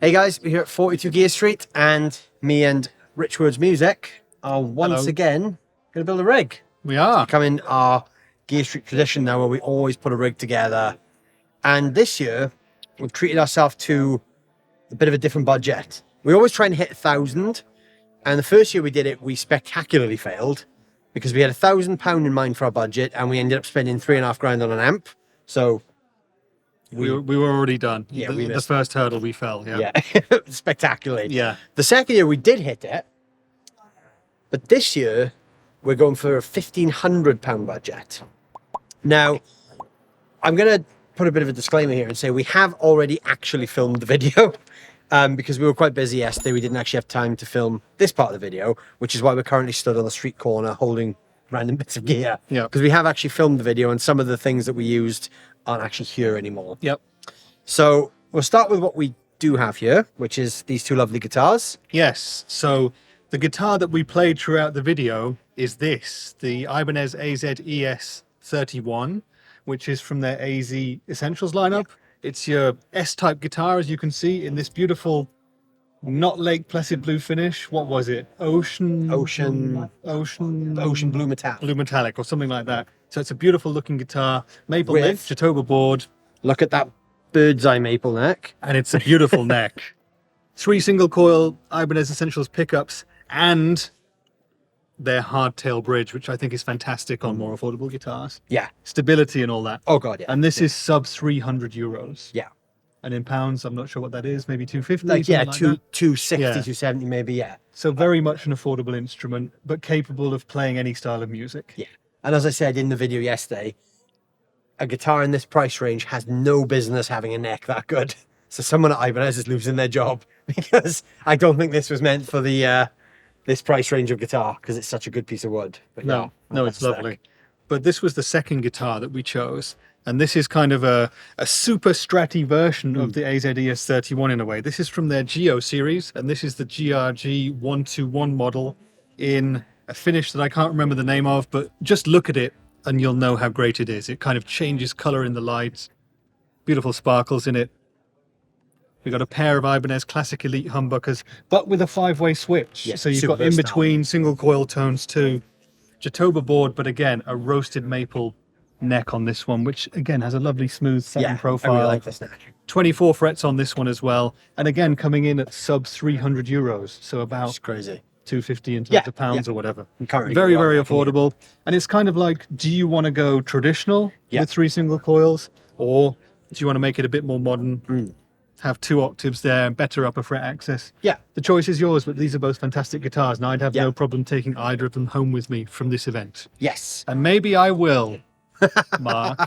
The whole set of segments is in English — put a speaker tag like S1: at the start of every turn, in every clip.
S1: Hey guys, we're here at 42 Gear Street, and me and Richwoods Music are once again going to build a rig.
S2: We are.
S1: It's becoming our Gear Street tradition now, where we always put a rig together. And this year, we've treated ourselves to a bit of a different budget. We always try and hit 1,000, and the first year we did it, we spectacularly failed because we had £1,000 in mind for our budget, and we ended up spending £3,500 on an amp. So
S2: we were already done.
S1: Yeah,
S2: the first hurdle we fell. Yeah.
S1: Spectacularly.
S2: Yeah.
S1: The second year we did hit it, but this year we're going for a £1,500 budget. Now, I'm going to put a bit of a disclaimer here and say we have already actually filmed the video because we were quite busy yesterday. We didn't actually have time to film this part of the video, which is why we're currently stood on the street corner holding random bits of gear.
S2: Yeah.
S1: Because we have actually filmed the video, and some of the things that we used aren't actually here anymore.
S2: Yep.
S1: So we'll start with what we do have here, which is these two lovely guitars.
S2: Yes. So the guitar that we played throughout the video is this, the Ibanez AZ-ES 31, which is from their AZ Essentials lineup. It's your S-type guitar, as you can see, in this beautiful, not Lake Placid blue finish. What was it? Ocean
S1: Blue Metallic.
S2: Blue metallic or something like that. So it's a beautiful looking guitar, maple
S1: With-
S2: neck, Jatoba board,
S1: Look at that bird's eye maple neck.
S2: and it's a beautiful neck. 3 single coil Ibanez Essentials pickups and their hardtail bridge, which I think is fantastic on more affordable guitars.
S1: Yeah.
S2: Stability and all that.
S1: Oh god, yeah.
S2: And this is sub 300 euros.
S1: Yeah.
S2: And in pounds, I'm not sure what that is, maybe 250.
S1: Like, yeah,
S2: something like that.
S1: 260,
S2: Yeah.
S1: 270 maybe, yeah.
S2: So very much an affordable instrument, but capable of playing any style of music.
S1: Yeah. And as I said in the video yesterday, a guitar in this price range has no business having a neck that good. So someone at Ibanez is losing their job, because I don't think this was meant for the this price range of guitar, because it's such a good piece of wood. But
S2: No, it's
S1: that's the
S2: lovely.
S1: neck.
S2: But this was the second guitar that we chose. And this is kind of a super stratty version of the AZ-ES 31 in a way. This is from their Geo series, and this is the GRG 121 model in a finish that I can't remember the name of, but just look at it and you'll know how great it is. It kind of changes color in the lights, beautiful sparkles in it. We've got a pair of Ibanez Classic Elite humbuckers, but with a 5-way switch.
S1: Yeah,
S2: so you've
S1: super
S2: got in
S1: versatile.
S2: between single coil tones too. Jatoba board, but again, a roasted maple neck on this one, which again has a lovely smooth satin
S1: Yeah,
S2: profile.
S1: I really like this neck.
S2: 24 frets on this one as well. And again, coming in at sub 300 euros. So about
S1: It's crazy.
S2: 250 into
S1: Yeah,
S2: pounds
S1: yeah.
S2: or whatever.
S1: You can't really
S2: Very,
S1: go wrong
S2: very
S1: there, can you?
S2: affordable. And it's kind of like, do you want to go traditional
S1: Yeah.
S2: with 3 single coils? Or do you want to make it a bit more modern? Have 2 octaves there, better upper fret access?
S1: Yeah.
S2: The choice is yours, but these are both fantastic guitars, and I'd have
S1: Yeah.
S2: no problem taking either of them home with me from this event.
S1: Yes.
S2: And maybe I will, Mark.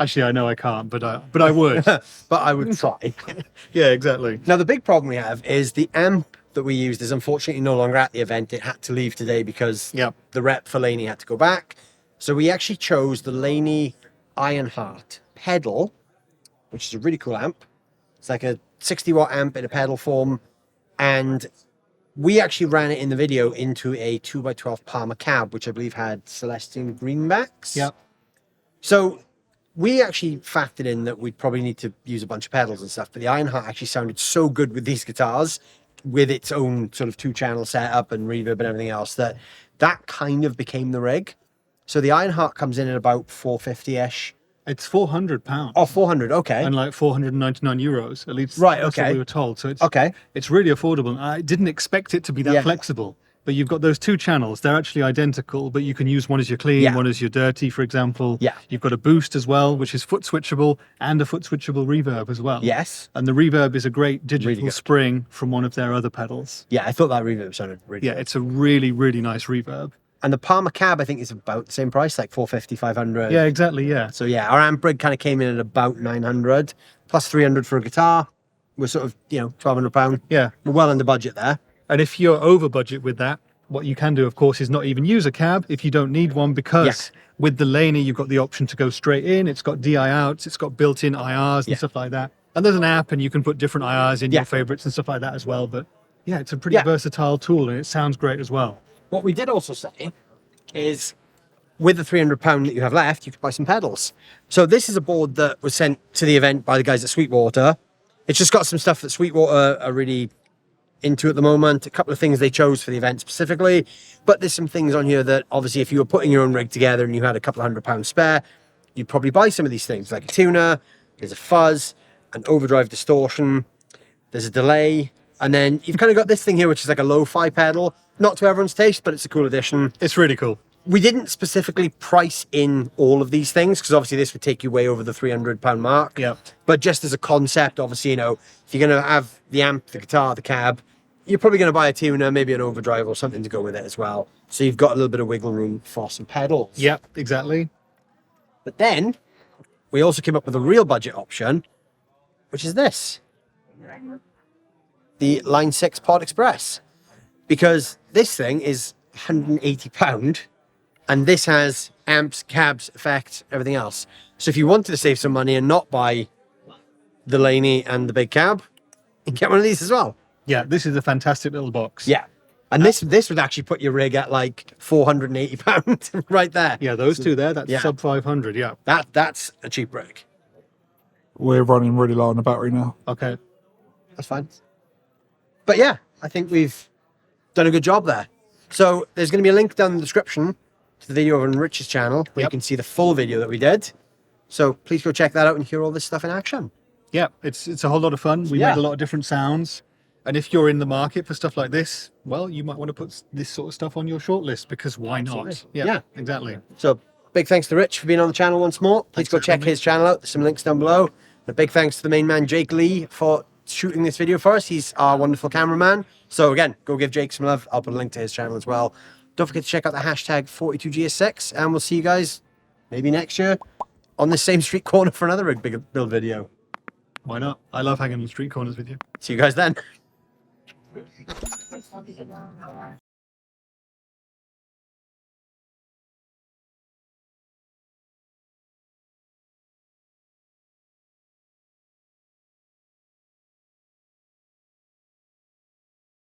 S2: Actually, I know I can't, but I would.
S1: But I would try.
S2: Yeah, exactly.
S1: Now, the big problem we have is the amp that we used is unfortunately no longer at the event. It had to leave today because
S2: Yep.
S1: the rep for Laney had to go back. So we actually chose the Laney Ironheart pedal, which is a really cool amp. It's like a 60-watt amp in a pedal form. And we actually ran it in the video into a 2x12 Palmer cab, which I believe had Celestine greenbacks.
S2: Yep.
S1: So we actually factored in that we'd probably need to use a bunch of pedals and stuff, but the Ironheart actually sounded so good with these guitars, with its own sort of 2-channel setup and reverb and everything else, that kind of became the rig. So the Ironheart comes in at about 450-ish.
S2: It's £400.
S1: Oh, 400, okay.
S2: And like 499 euros, at least
S1: Right,
S2: that's
S1: okay.
S2: what we were told. So it's
S1: Okay.
S2: it's really affordable. I didn't expect it to be that
S1: Yeah.
S2: flexible. But you've got those 2 channels. They're actually identical, but you can use one as your clean,
S1: Yeah.
S2: one as your dirty, for example.
S1: Yeah.
S2: You've got a boost as well, which is foot switchable, and a foot switchable reverb as well.
S1: Yes.
S2: And the reverb is a great digital
S1: Really good.
S2: spring from one of their other pedals.
S1: Yeah, I thought that reverb sounded really
S2: Yeah,
S1: good.
S2: it's a really, really nice reverb.
S1: And the Palmer cab, I think, is about the same price, like 450, 500.
S2: Yeah, exactly, yeah.
S1: So yeah, our amp rig kind of came in at about 900, plus 300 for a guitar. We're sort of, £1,200.
S2: Yeah.
S1: We're well under budget there.
S2: And if you're over budget with that, what you can do, of course, is not even use a cab if you don't need one, because with the Laney, you've got the option to go straight in. It's got DI outs, it's got built-in IRs and
S1: Yeah.
S2: stuff like that. And there's an app, and you can put different IRs in
S1: Yeah.
S2: your favorites and stuff like that as well. But yeah, it's a pretty
S1: Yeah.
S2: versatile tool, and it sounds great as well.
S1: What we did also say is with the £300 that you have left, you could buy some pedals. So this is a board that was sent to the event by the guys at Sweetwater. It's just got some stuff that Sweetwater are really into at the moment. A couple of things they chose for the event specifically, but there's some things on here that obviously if you were putting your own rig together and you had a couple of £100 spare, you'd probably buy some of these things, like a tuner, there's a fuzz, an overdrive distortion, there's a delay, and then you've kind of got this thing here, which is like a lo-fi pedal. Not to everyone's taste, but it's a cool addition.
S2: It's really cool.
S1: We didn't specifically price in all of these things because obviously this would take you way over the £300 mark.
S2: Yeah.
S1: But just as a concept, obviously, you know, if you're going to have the amp, the guitar, the cab, you're probably going to buy a tuner, maybe an overdrive or something to go with it as well. So you've got a little bit of wiggle room for some pedals.
S2: Yeah, exactly.
S1: But then we also came up with a real budget option, which is this. The Line 6 Pod Express. Because this thing is £180 and this has amps, cabs, effects, everything else. So if you wanted to save some money and not buy the Laney and the big cab, you can get one of these as well.
S2: Yeah, this is a fantastic little box.
S1: Yeah. And this would actually put your rig at like £480 right there.
S2: Yeah, those two there, that's
S1: Yeah.
S2: sub 500, yeah.
S1: That's a cheap rig.
S3: We're running really low on the battery now.
S2: Okay.
S1: That's fine. But yeah, I think we've done a good job there. So there's going to be a link down in the description to the video on Rich's channel where you can see the full video that we did. So please go check that out and hear all this stuff in action.
S2: Yeah, it's a whole lot of fun. We
S1: Yeah.
S2: made a lot of different sounds. And if you're in the market for stuff like this, well, you might want to put this sort of stuff on your shortlist because why not?
S1: Absolutely.
S2: Yeah,
S1: Yeah.
S2: exactly.
S1: So big thanks to Rich for being on the channel once more. Please
S2: Thanks
S1: go
S2: for
S1: check
S2: having me.
S1: his channel out. There's some links down below. And a big thanks to the main man, Jake Lee, for shooting this video for us. He's our wonderful cameraman. So again, go give Jake some love. I'll put a link to his channel as well. Don't forget to check out the hashtag 42GS6 and we'll see you guys maybe next year on the same street corner for another rig build video.
S2: Why not? I love hanging on street corners with you.
S1: See you guys then.